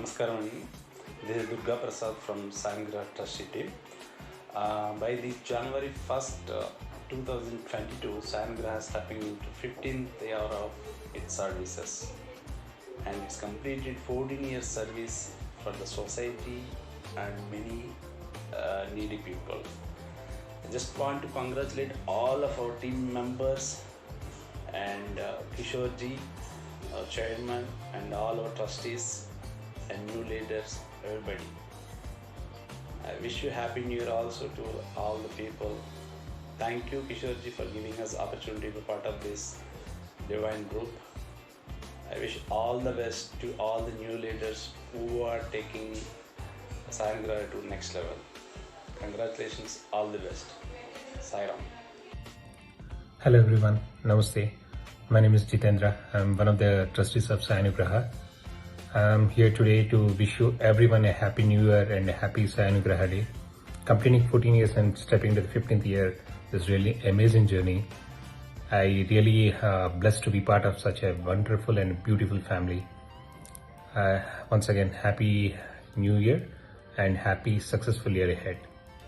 Namaskaram. This is Durga Prasad from Sangra Trustee team. By the January 1st, 2022, Sangra is stepping into 15th year of its services, and it's completed 14 years service for the society and many needy people. I just want to congratulate all of our team members and Kishore ji, our chairman, and all our trustees and new leaders, everybody. I wish you happy new year also to all the people. Thank you Kishore ji for giving us opportunity to be part of this divine group. I wish all the best to all the new leaders who are taking Sangra to next level. Congratulations, all the best. Sai Ram. Hello everyone, Namaste. My name is Jitendra. I'm one of the trustees of Sai Anugraha. I'm here today to wish you everyone a happy new year and a happy Sai Anugraha day. Completing 14 years and stepping to the 15th year is really amazing journey. I really blessed to be part of such a wonderful and beautiful family. Once again, happy new year and happy successful year ahead.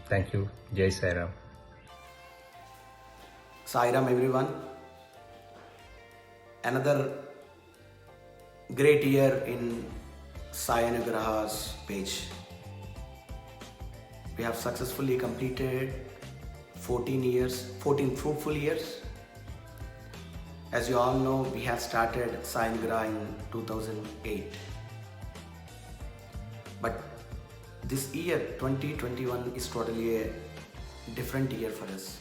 Thank you. Jai Sai Ram. Sai Ram everyone. Another great year in Sai Anugraha's page. We have successfully completed 14 fruitful years. As you all know, we have started Sai Anugraha in 2008. But this year, 2021, is totally a different year for us.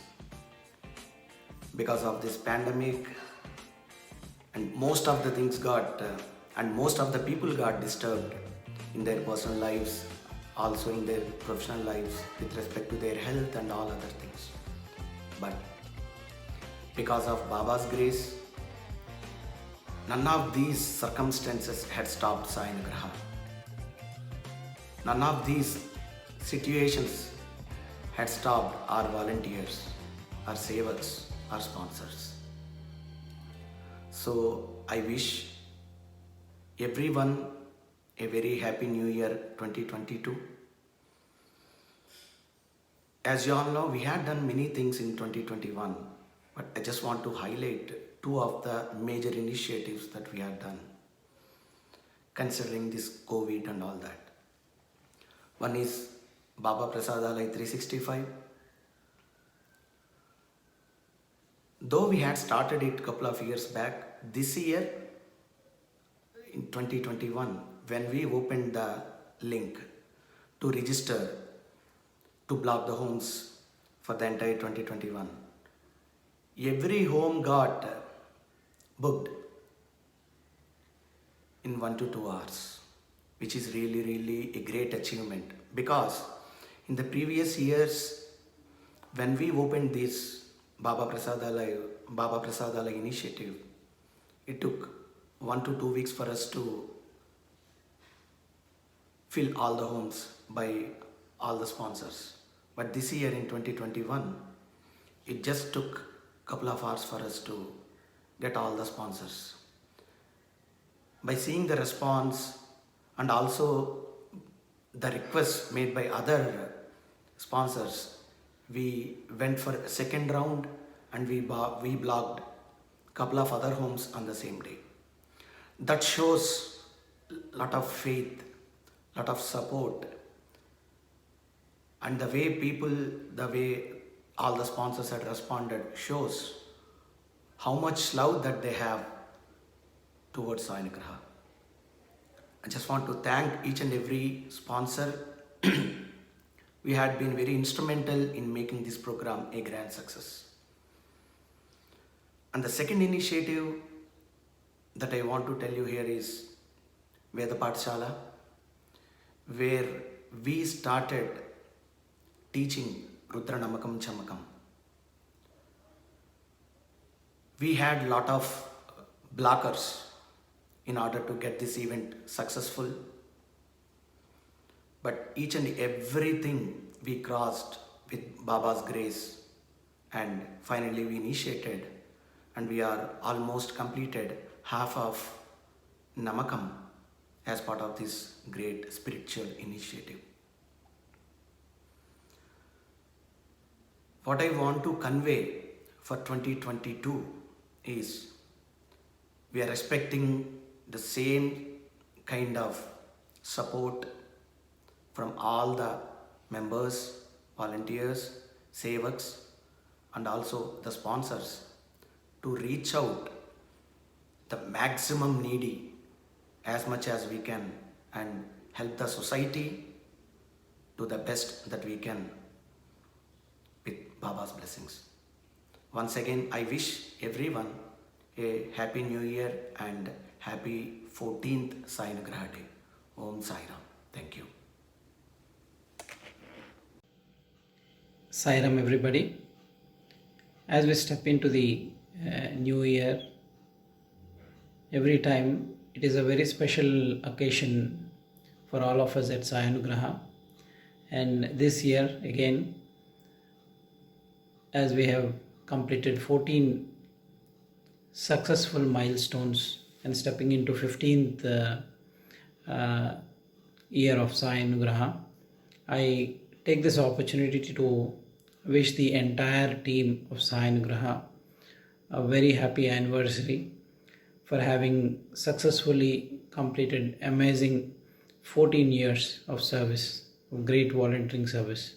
Because of this pandemic, and most of the things and most of the people got disturbed in their personal lives, also in their professional lives with respect to their health and all other things. But because of Baba's grace, none of these circumstances had stopped Sai Anugraha. None of these situations had stopped our volunteers, our sevaks, our sponsors. So I wish everyone a very happy new year 2022. As you all know, we had done many things in 2021, but I just want to highlight two of the major initiatives that we have done considering this COVID and all that. One is Baba Prasadalaya 365. Though we had started it a couple of years back, this year in 2021, when we opened the link to register to block the homes for the entire 2021, every home got booked in 1 to 2 hours, which is really a great achievement, because in the previous years when we opened this Baba Prasadalaya initiative, it took 1 to 2 weeks for us to fill all the homes by all the sponsors. But this year in 2021, it just took a couple of hours for us to get all the sponsors. By seeing the response and also the requests made by other sponsors, we went for a second round and we blocked a couple of other homes on the same day. That shows a lot of faith, a lot of support, and the way all the sponsors had responded shows how much love that they have towards Sai Anugraha. I just want to thank each and every sponsor. We had been very instrumental in making this program a grand success. And the second initiative that I want to tell you here is Veda Pathshala, where we started teaching Rudra Namakam Chamakam. We had a lot of blockers in order to get this event successful. But each and everything we crossed with Baba's grace, and finally we initiated, and we are almost completed half of Namakam as part of this great spiritual initiative. What I want to convey for 2022 is we are expecting the same kind of support from all the members, volunteers, sevaks, and also the sponsors to reach out the maximum needy as much as we can and help the society to the best that we can with Baba's blessings. Once again, I wish everyone a happy new year and happy 14th Sai Anugraha Day. Om Sai Ram. Thank you. Sai Ram, everybody. As we step into the new year, every time it is a very special occasion for all of us at Sai Anugraha. And this year again, as we have completed 14 successful milestones and stepping into 15th year of Sai Anugraha, I take this opportunity to wish the entire team of Sai Anugraha a very happy anniversary for having successfully completed amazing 14 years of service, of great volunteering service.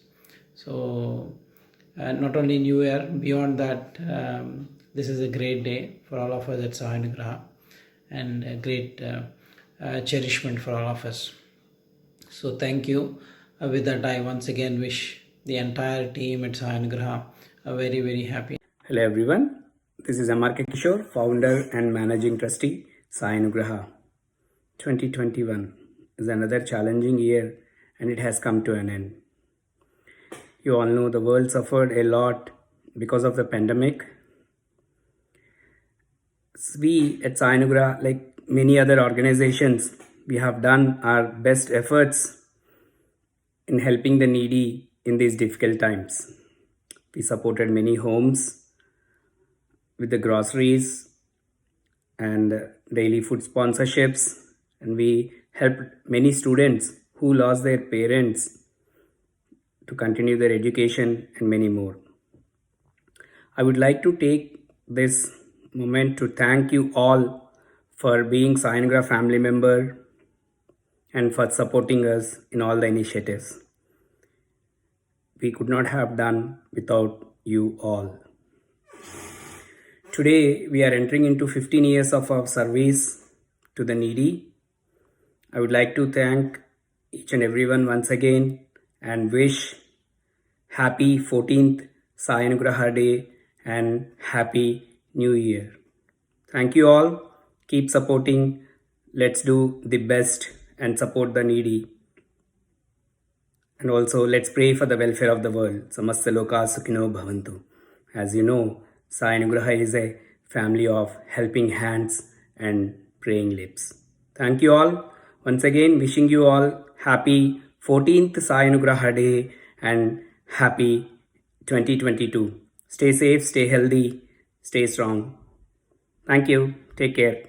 So not only New Year, beyond that, this is a great day for all of us at Sai Anugraha and a great cherishment for all of us. So thank you. With that, I once again wish the entire team at Sai Anugraha a very, very happy. Hello everyone, this is M.R.K. Kishore, founder and managing trustee, Sai Anugraha. 2021 is another challenging year and it has come to an end. You all know the world suffered a lot because of the pandemic. We at Sai Anugraha, like many other organizations, we have done our best efforts in helping the needy in these difficult times. We supported many homes with the groceries and daily food sponsorships, and we helped many students who lost their parents to continue their education and many more. I would like to take this moment to thank you all for being Sai Anugraha family member and for supporting us in all the initiatives. We could not have done without you all. Today, we are entering into 15 years of our service to the needy. I would like to thank each and everyone once again and wish happy 14th Sai Anugraha Day and happy New Year. Thank you all. Keep supporting. Let's do the best and support the needy. And also, let's pray for the welfare of the world. Samasta loka sukhino bhavantu. As you know, Sai Anugraha is a family of helping hands and praying lips. Thank you all. Once again, wishing you all happy 14th Sai Anugraha Day and happy 2022. Stay safe, stay healthy, stay strong. Thank you. Take care.